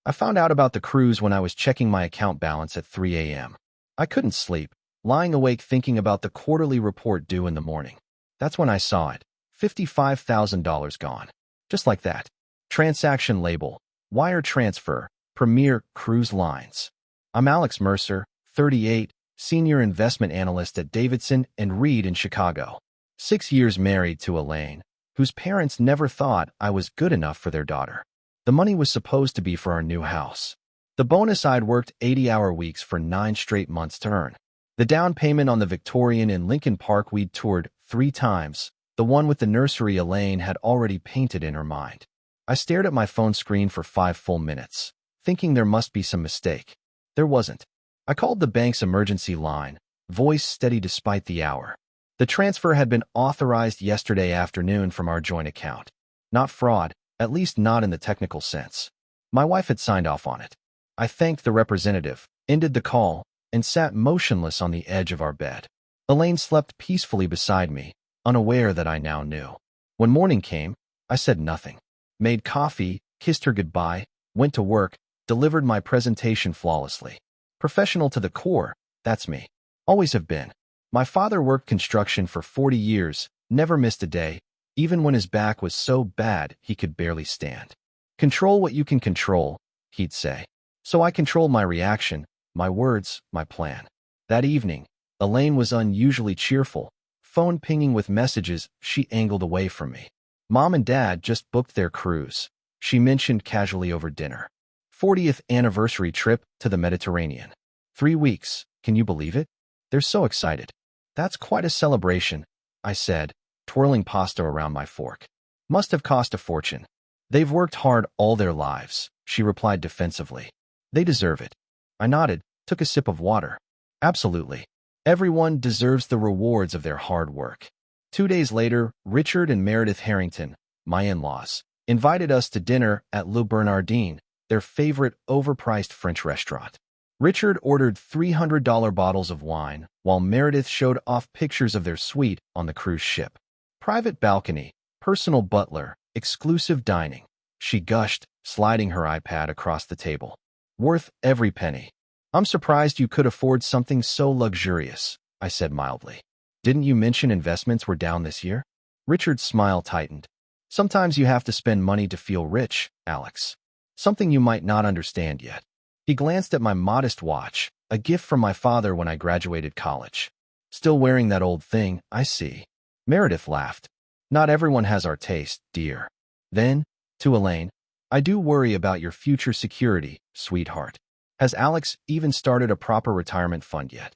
I found out about the cruise when I was checking my account balance at 3 a.m. I couldn't sleep, lying awake thinking about the quarterly report due in the morning. That's when I saw it. $55,000 gone. Just like that. Transaction label, wire transfer, Premier Cruise Lines. I'm Alex Mercer, 38, senior investment analyst at Davidson and Reed in Chicago. 6 years married to Elaine, whose parents never thought I was good enough for their daughter. The money was supposed to be for our new house. The bonus I'd worked 80-hour weeks for 9 straight months to earn. The down payment on the Victorian in Lincoln Park we'd toured 3 times, the one with the nursery Elaine had already painted in her mind. I stared at my phone screen for 5 full minutes, thinking there must be some mistake. There wasn't. I called the bank's emergency line, voice steady despite the hour. The transfer had been authorized yesterday afternoon from our joint account. Not fraud, at least not in the technical sense. My wife had signed off on it. I thanked the representative, ended the call, and sat motionless on the edge of our bed. Elaine slept peacefully beside me, unaware that I now knew. When morning came, I said nothing. Made coffee, kissed her goodbye, went to work, delivered my presentation flawlessly. Professional to the core, that's me. Always have been. My father worked construction for 40 years, never missed a day, even when his back was so bad he could barely stand. Control what you can control, he'd say. So I controlled my reaction, my words, my plan. That evening, Elaine was unusually cheerful, phone pinging with messages she angled away from me. Mom and Dad just booked their cruise, she mentioned casually over dinner. 40th anniversary trip to the Mediterranean. 3 weeks, can you believe it? They're so excited. That's quite a celebration, I said, twirling pasta around my fork. Must have cost a fortune. They've worked hard all their lives, she replied defensively. They deserve it. I nodded, took a sip of water. Absolutely. Everyone deserves the rewards of their hard work. 2 days later, Richard and Meredith Harrington, my in-laws, invited us to dinner at Le Bernardin, their favorite overpriced French restaurant. Richard ordered $300 bottles of wine, while Meredith showed off pictures of their suite on the cruise ship. Private balcony, personal butler, exclusive dining, she gushed, sliding her iPad across the table. Worth every penny. I'm surprised you could afford something so luxurious, I said mildly. Didn't you mention investments were down this year? Richard's smile tightened. Sometimes you have to spend money to feel rich, Alex. Something you might not understand yet. He glanced at my modest watch, a gift from my father when I graduated college. Still wearing that old thing, I see. Meredith laughed. Not everyone has our taste, dear. Then, to Elaine, I do worry about your future security, sweetheart. Has Alex even started a proper retirement fund yet?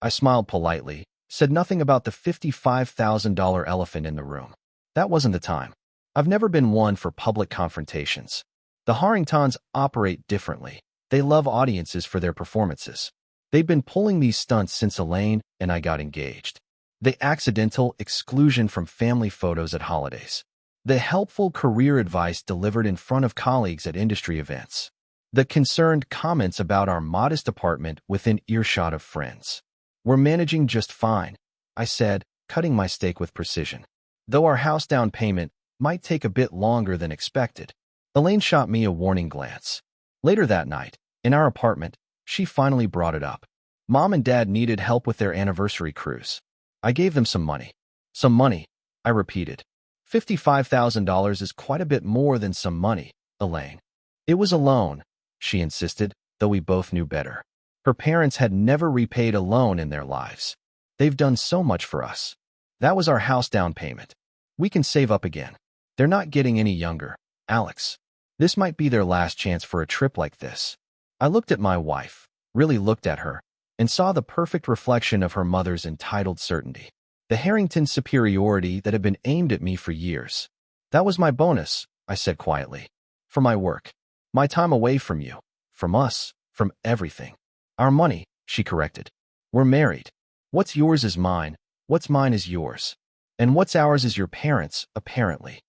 I smiled politely, said nothing about the $55,000 elephant in the room. That wasn't the time. I've never been one for public confrontations. The Harringtons operate differently. They love audiences for their performances. They've been pulling these stunts since Elaine and I got engaged. The accidental exclusion from family photos at holidays. The helpful career advice delivered in front of colleagues at industry events. The concerned comments about our modest apartment within earshot of friends. We're managing just fine, I said, cutting my steak with precision. Though our house down payment might take a bit longer than expected. Elaine shot me a warning glance. Later that night, in our apartment, she finally brought it up. Mom and Dad needed help with their anniversary cruise. I gave them some money. Some money, I repeated. $55,000 is quite a bit more than some money, Elaine. It was a loan, she insisted, though we both knew better. Her parents had never repaid a loan in their lives. They've done so much for us. That was our house down payment. We can save up again. They're not getting any younger, Alex. This might be their last chance for a trip like this. I looked at my wife, really looked at her, and saw the perfect reflection of her mother's entitled certainty. The Harrington superiority that had been aimed at me for years. That was my bonus, I said quietly. For my work. My time away from you. From us. From everything. Our money, she corrected. We're married. What's yours is mine. What's mine is yours. And what's ours is your parents', apparently.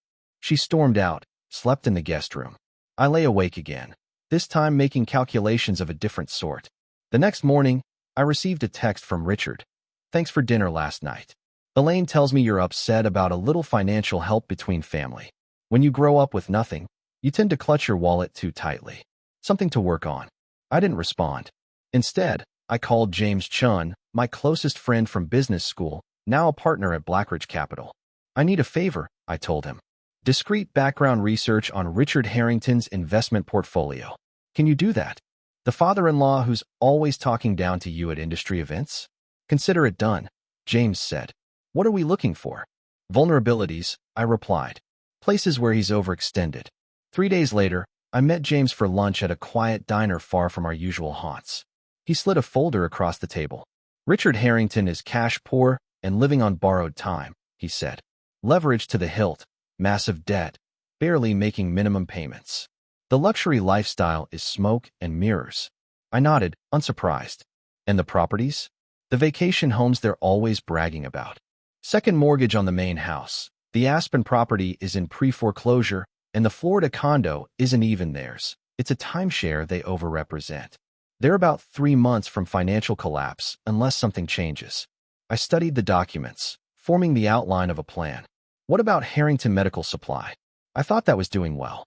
She stormed out, slept in the guest room. I lay awake again, this time making calculations of a different sort. The next morning, I received a text from Richard. Thanks for dinner last night. Elaine tells me you're upset about a little financial help between family. When you grow up with nothing, you tend to clutch your wallet too tightly. Something to work on. I didn't respond. Instead, I called James Chun, my closest friend from business school, now a partner at Blackridge Capital. I need a favor, I told him. Discrete background research on Richard Harrington's investment portfolio. Can you do that? The father-in-law who's always talking down to you at industry events? Consider it done, James said. What are we looking for? Vulnerabilities, I replied. Places where he's overextended. 3 days later, I met James for lunch at a quiet diner far from our usual haunts. He slid a folder across the table. Richard Harrington is cash poor and living on borrowed time, he said. Leverage to the hilt, massive debt, barely making minimum payments. The luxury lifestyle is smoke and mirrors. I nodded, unsurprised. And the properties? The vacation homes they're always bragging about. Second mortgage on the main house. The Aspen property is in pre-foreclosure, and the Florida condo isn't even theirs. It's a timeshare they overrepresent. They're about 3 months from financial collapse unless something changes. I studied the documents, forming the outline of a plan. What about Harrington Medical Supply? I thought that was doing well.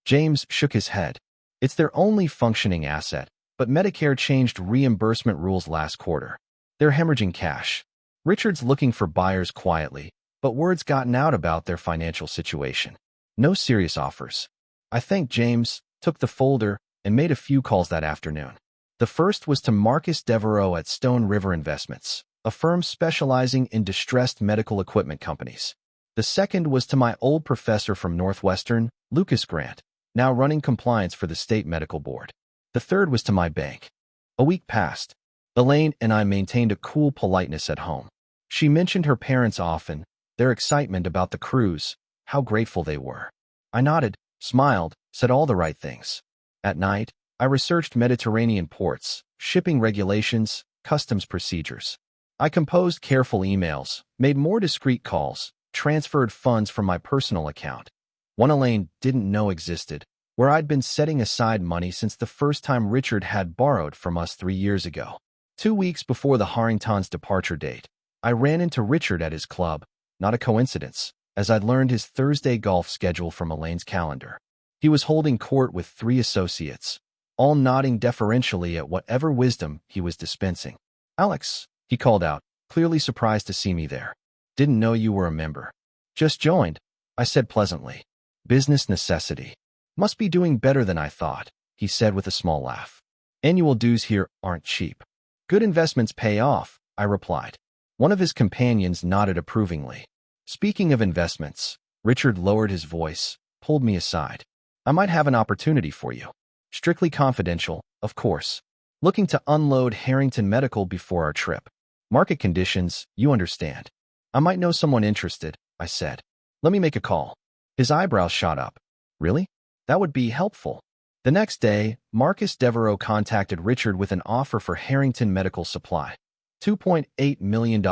James shook his head. It's their only functioning asset, but Medicare changed reimbursement rules last quarter. They're hemorrhaging cash. Richard's looking for buyers quietly, but word's gotten out about their financial situation. No serious offers. I thanked James, took the folder, and made a few calls that afternoon. The first was to Marcus Devereaux at Stone River Investments, a firm specializing in distressed medical equipment companies. The second was to my old professor from Northwestern, Lucas Grant, now running compliance for the state medical board. The third was to my bank. A week passed. Elaine and I maintained a cool politeness at home. She mentioned her parents often, their excitement about the cruise, how grateful they were. I nodded, smiled, said all the right things. At night, I researched Mediterranean ports, shipping regulations, customs procedures. I composed careful emails, made more discreet calls, transferred funds from my personal account. One Elaine didn't know existed, where I'd been setting aside money since the first time Richard had borrowed from us 3 years ago. 2 weeks before the Harringtons' departure date, I ran into Richard at his club, not a coincidence, as I'd learned his Thursday golf schedule from Elaine's calendar. He was holding court with 3 associates, all nodding deferentially at whatever wisdom he was dispensing. Alex, he called out, clearly surprised to see me there. Didn't know you were a member. Just joined, I said pleasantly. Business necessity. Must be doing better than I thought, he said with a small laugh. Annual dues here aren't cheap. Good investments pay off, I replied. One of his companions nodded approvingly. Speaking of investments, Richard lowered his voice, pulled me aside. I might have an opportunity for you. Strictly confidential, of course. Looking to unload Harrington Medical before our trip. Market conditions, you understand. I might know someone interested, I said. Let me make a call. His eyebrows shot up. Really? That would be helpful. The next day, Marcus Devereaux contacted Richard with an offer for Harrington Medical Supply. $2.8 million,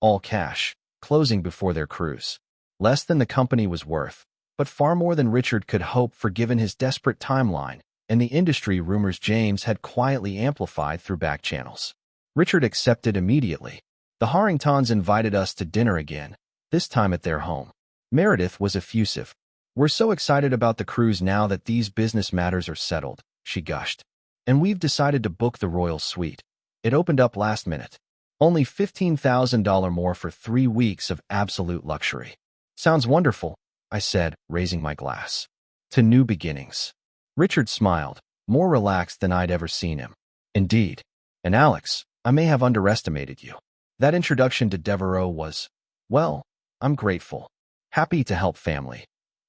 all cash, closing before their cruise. Less than the company was worth, but far more than Richard could hope for given his desperate timeline and the industry rumors James had quietly amplified through back channels. Richard accepted immediately. The Harringtons invited us to dinner again, this time at their home. Meredith was effusive. We're so excited about the cruise now that these business matters are settled, she gushed. And we've decided to book the Royal Suite. It opened up last minute. Only $15,000 more for 3 weeks of absolute luxury. Sounds wonderful, I said, raising my glass. To new beginnings. Richard smiled, more relaxed than I'd ever seen him. Indeed. And Alex, I may have underestimated you. That introduction to Devereaux was, well, I'm grateful. Happy to help family.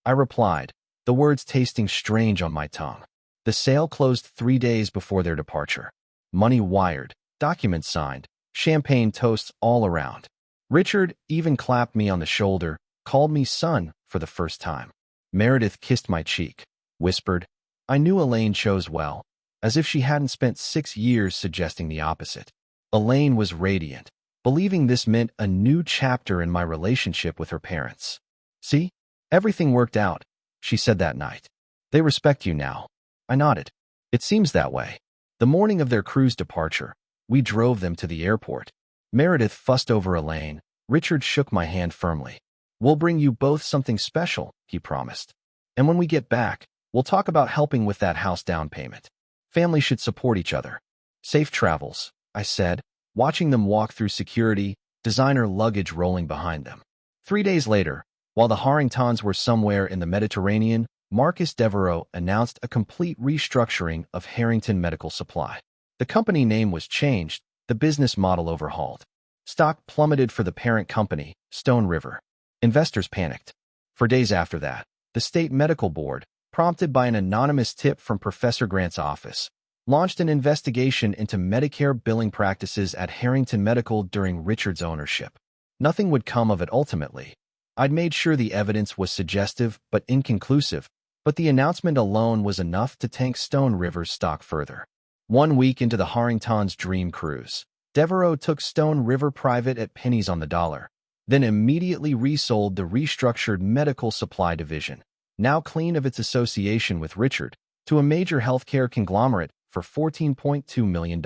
I replied, the words tasting strange on my tongue. The sale closed 3 days before their departure. Money wired, documents signed, champagne toasts all around. Richard even clapped me on the shoulder, called me son for the first time. Meredith kissed my cheek, whispered, I knew Elaine chose well, as if she hadn't spent 6 years suggesting the opposite. Elaine was radiant, believing this meant a new chapter in my relationship with her parents. See? Everything worked out, she said that night. They respect you now. I nodded. It seems that way. The morning of their cruise departure, we drove them to the airport. Meredith fussed over Elaine. Richard shook my hand firmly. We'll bring you both something special, he promised. And when we get back, We'll talk about helping with that house down payment. Family should support each other. Safe travels, I said, watching them walk through security, designer luggage rolling behind them. 3 days later, while the Harringtons were somewhere in the Mediterranean, Marcus Devereaux announced a complete restructuring of Harrington Medical Supply. The company name was changed, the business model overhauled. Stock plummeted for the parent company, Stone River. Investors panicked. For days after that, the state medical board, prompted by an anonymous tip from Professor Grant's office, launched an investigation into Medicare billing practices at Harrington Medical during Richard's ownership. Nothing would come of it ultimately. I'd made sure the evidence was suggestive but inconclusive, but the announcement alone was enough to tank Stone River's stock further. 1 week into the Harringtons' dream cruise, Devereaux took Stone River private at pennies on the dollar, then immediately resold the restructured medical supply division, now clean of its association with Richard, to a major healthcare conglomerate for $14.2 million.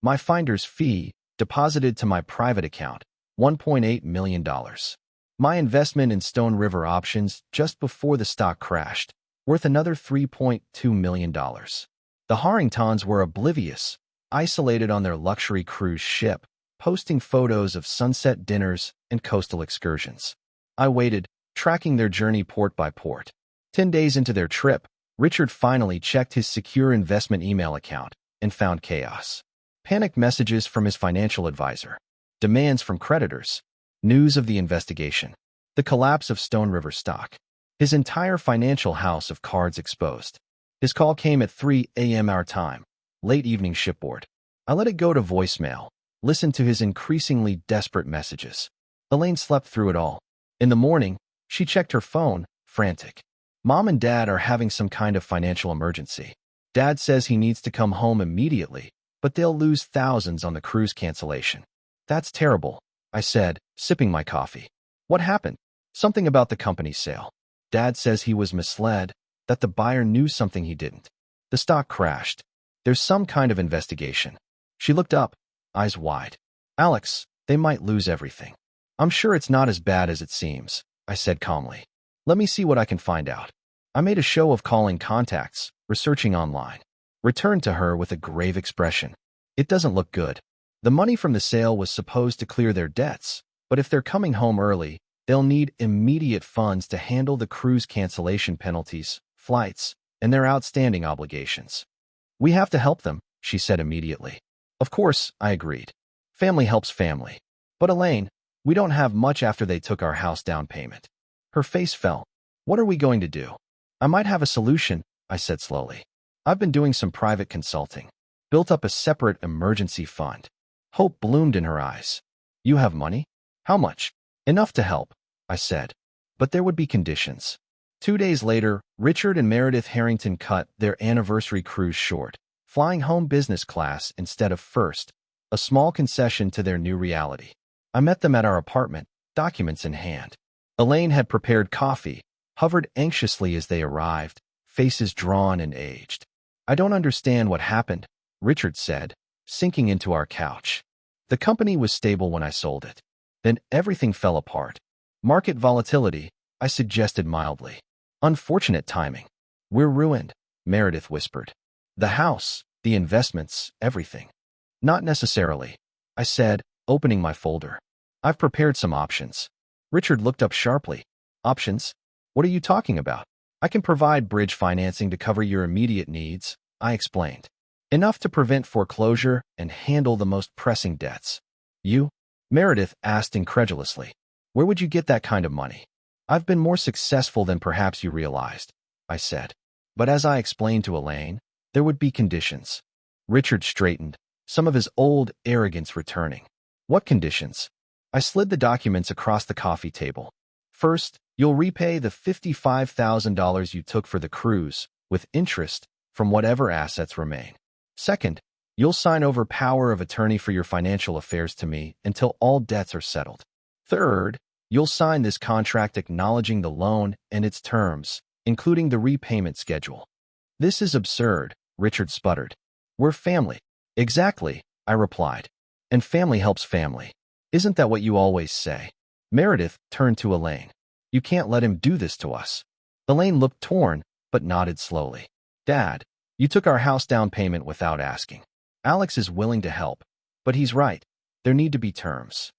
My finder's fee, deposited to my private account, $1.8 million. My investment in Stone River options just before the stock crashed, worth another $3.2 million. The Harringtons were oblivious, isolated on their luxury cruise ship, posting photos of sunset dinners and coastal excursions. I waited, tracking their journey port by port. 10 days into their trip, Richard finally checked his secure investment email account and found chaos. Panicked messages from his financial advisor, demands from creditors, news of the investigation, the collapse of Stone River stock, his entire financial house of cards exposed. His call came at 3 a.m. our time, late evening shipboard. I let it go to voicemail, listened to his increasingly desperate messages. Elaine slept through it all. In the morning, she checked her phone, frantic. Mom and Dad are having some kind of financial emergency. Dad says he needs to come home immediately, but they'll lose thousands on the cruise cancellation. That's terrible, I said, sipping my coffee. What happened? Something about the company sale. Dad says he was misled, that the buyer knew something he didn't. The stock crashed. There's some kind of investigation. She looked up, eyes wide. Alex, they might lose everything. I'm sure it's not as bad as it seems, I said calmly. Let me see what I can find out. I made a show of calling contacts, researching online. Returned to her with a grave expression. It doesn't look good. The money from the sale was supposed to clear their debts, but if they're coming home early, they'll need immediate funds to handle the cruise cancellation penalties, flights, and their outstanding obligations. We have to help them, she said immediately. Of course, I agreed. Family helps family. But Elaine, we don't have much after they took our house down payment. Her face fell. What are we going to do? I might have a solution, I said slowly. I've been doing some private consulting. Built up a separate emergency fund. Hope bloomed in her eyes. You have money? How much? Enough to help, I said. But there would be conditions. 2 days later, Richard and Meredith Harrington cut their anniversary cruise short, flying home business class instead of first, a small concession to their new reality. I met them at our apartment, documents in hand. Elaine had prepared coffee, hovered anxiously as they arrived, faces drawn and aged. I don't understand what happened, Richard said, sinking into our couch. The company was stable when I sold it. Then everything fell apart. Market volatility, I suggested mildly. Unfortunate timing. We're ruined, Meredith whispered. The house, the investments, everything. Not necessarily, I said, opening my folder. I've prepared some options. Richard looked up sharply. Options? What are you talking about? I can provide bridge financing to cover your immediate needs, I explained. Enough to prevent foreclosure and handle the most pressing debts. You? Meredith asked incredulously. Where would you get that kind of money? I've been more successful than perhaps you realized, I said. But as I explained to Elaine, there would be conditions. Richard straightened, some of his old arrogance returning. What conditions? I slid the documents across the coffee table. First, you'll repay the $55,000 you took for the cruise, with interest, from whatever assets remain. Second, you'll sign over power of attorney for your financial affairs to me until all debts are settled. Third, you'll sign this contract acknowledging the loan and its terms, including the repayment schedule. This is absurd, Richard sputtered. We're family. Exactly, I replied. And family helps family. Isn't that what you always say? Meredith turned to Elaine. You can't let him do this to us. Elaine looked torn, but nodded slowly. Dad, you took our house down payment without asking. Alex is willing to help, but he's right. There need to be terms.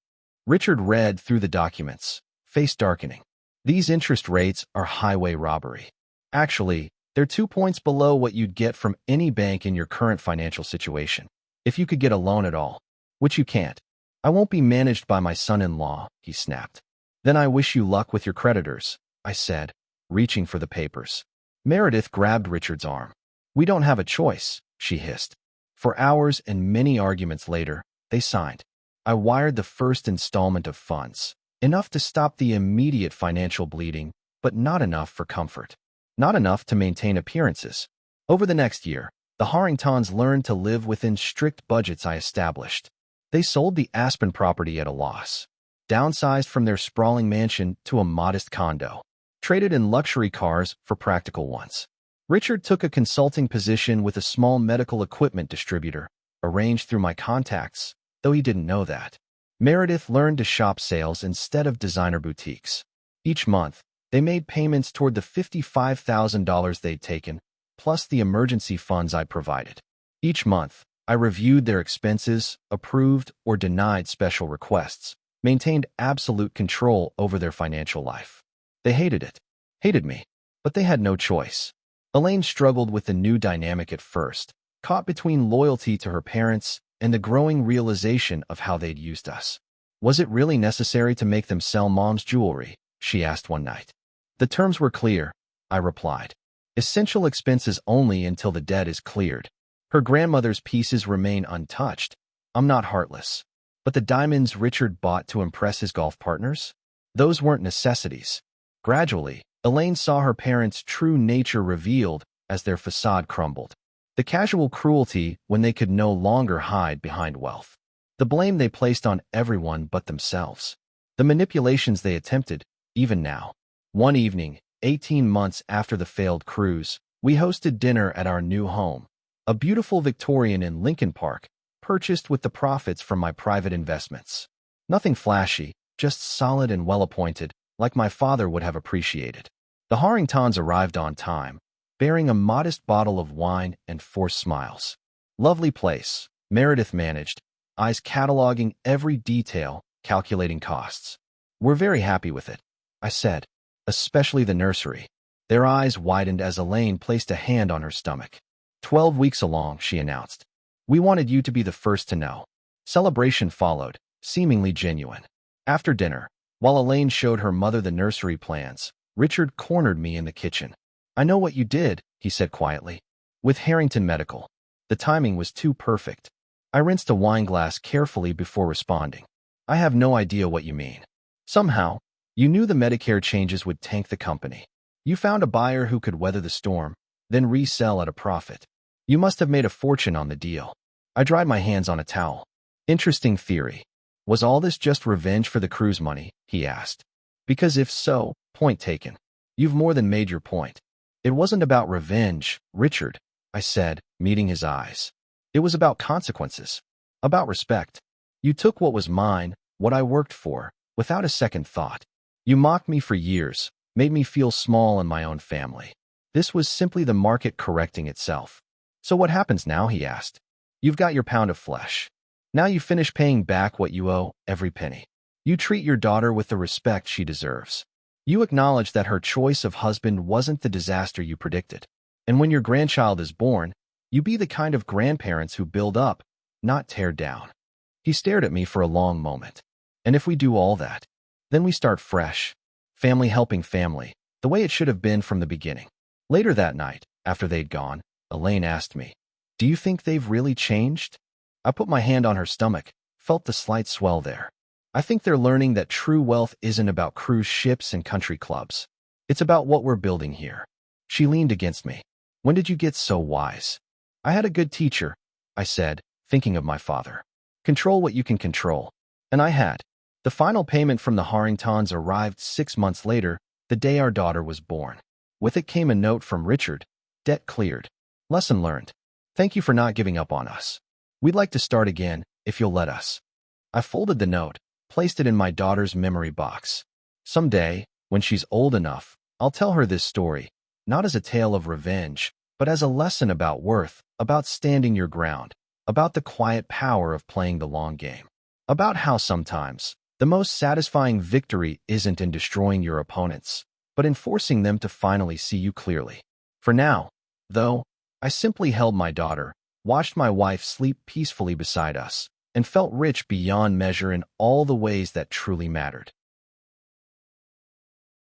Richard read through the documents, face darkening. These interest rates are highway robbery. Actually, they're 2 points below what you'd get from any bank in your current financial situation. If you could get a loan at all, which you can't. I won't be managed by my son-in-law, he snapped. Then I wish you luck with your creditors, I said, reaching for the papers. Meredith grabbed Richard's arm. We don't have a choice, she hissed. For hours and many arguments later, they signed. I wired the first installment of funds, enough to stop the immediate financial bleeding, but not enough for comfort. Not enough to maintain appearances. Over the next year, the Harringtons learned to live within strict budgets I established. They sold the Aspen property at a loss, downsized from their sprawling mansion to a modest condo, traded in luxury cars for practical ones. Richard took a consulting position with a small medical equipment distributor, arranged through my contacts, though he didn't know that. Meredith learned to shop sales instead of designer boutiques. Each month, they made payments toward the $55,000 they'd taken, plus the emergency funds I provided. Each month, I reviewed their expenses, approved or denied special requests, maintained absolute control over their financial life. They hated it, hated me, but they had no choice. Elaine struggled with the new dynamic at first, caught between loyalty to her parents and the growing realization of how they'd used us. Was it really necessary to make them sell Mom's jewelry? She asked one night. The terms were clear, I replied. Essential expenses only until the debt is cleared. Her grandmother's pieces remain untouched. I'm not heartless. But the diamonds Richard bought to impress his golf partners? Those weren't necessities. Gradually, Elaine saw her parents' true nature revealed as their facade crumbled. The casual cruelty when they could no longer hide behind wealth. The blame they placed on everyone but themselves. The manipulations they attempted, even now. One evening, 18 months after the failed cruise, we hosted dinner at our new home, a beautiful Victorian in Lincoln Park, purchased with the profits from my private investments. Nothing flashy, just solid and well-appointed, like my father would have appreciated. The Harringtons arrived on time, bearing a modest bottle of wine and forced smiles. Lovely place, Meredith managed, eyes cataloging every detail, calculating costs. We're very happy with it, I said, especially the nursery. Their eyes widened as Elaine placed a hand on her stomach. 12 weeks along, she announced. We wanted you to be the first to know. Celebration followed, seemingly genuine. After dinner, while Elaine showed her mother the nursery plans, Richard cornered me in the kitchen. I know what you did, he said quietly. With Harrington Medical. The timing was too perfect. I rinsed a wine glass carefully before responding. I have no idea what you mean. Somehow, you knew the Medicare changes would tank the company. You found a buyer who could weather the storm, then resell at a profit. You must have made a fortune on the deal. I dried my hands on a towel. Interesting theory. Was all this just revenge for the cruise money? He asked. Because if so, point taken. You've more than made your point. It wasn't about revenge, Richard, I said, meeting his eyes. It was about consequences. About respect. You took what was mine, what I worked for, without a second thought. You mocked me for years, made me feel small in my own family. This was simply the market correcting itself. So what happens now? He asked. You've got your pound of flesh. Now you finish paying back what you owe, every penny. You treat your daughter with the respect she deserves. You acknowledge that her choice of husband wasn't the disaster you predicted. And when your grandchild is born, you be the kind of grandparents who build up, not tear down. He stared at me for a long moment. And if we do all that, then we start fresh. Family helping family, the way it should have been from the beginning. Later that night, after they'd gone, Elaine asked me, do you think they've really changed? I put my hand on her stomach, felt the slight swell there. I think they're learning that true wealth isn't about cruise ships and country clubs. It's about what we're building here. She leaned against me. When did you get so wise? I had a good teacher, I said, thinking of my father. Control what you can control. And I had. The final payment from the Harringtons arrived 6 months later, the day our daughter was born. With it came a note from Richard. Debt cleared. Lesson learned. Thank you for not giving up on us. We'd like to start again, if you'll let us. I folded the note, placed it in my daughter's memory box. Someday, when she's old enough, I'll tell her this story, not as a tale of revenge, but as a lesson about worth, about standing your ground, about the quiet power of playing the long game, about how sometimes the most satisfying victory isn't in destroying your opponents, but in forcing them to finally see you clearly. For now, though, I simply held my daughter, watched my wife sleep peacefully beside us, and felt rich beyond measure in all the ways that truly mattered.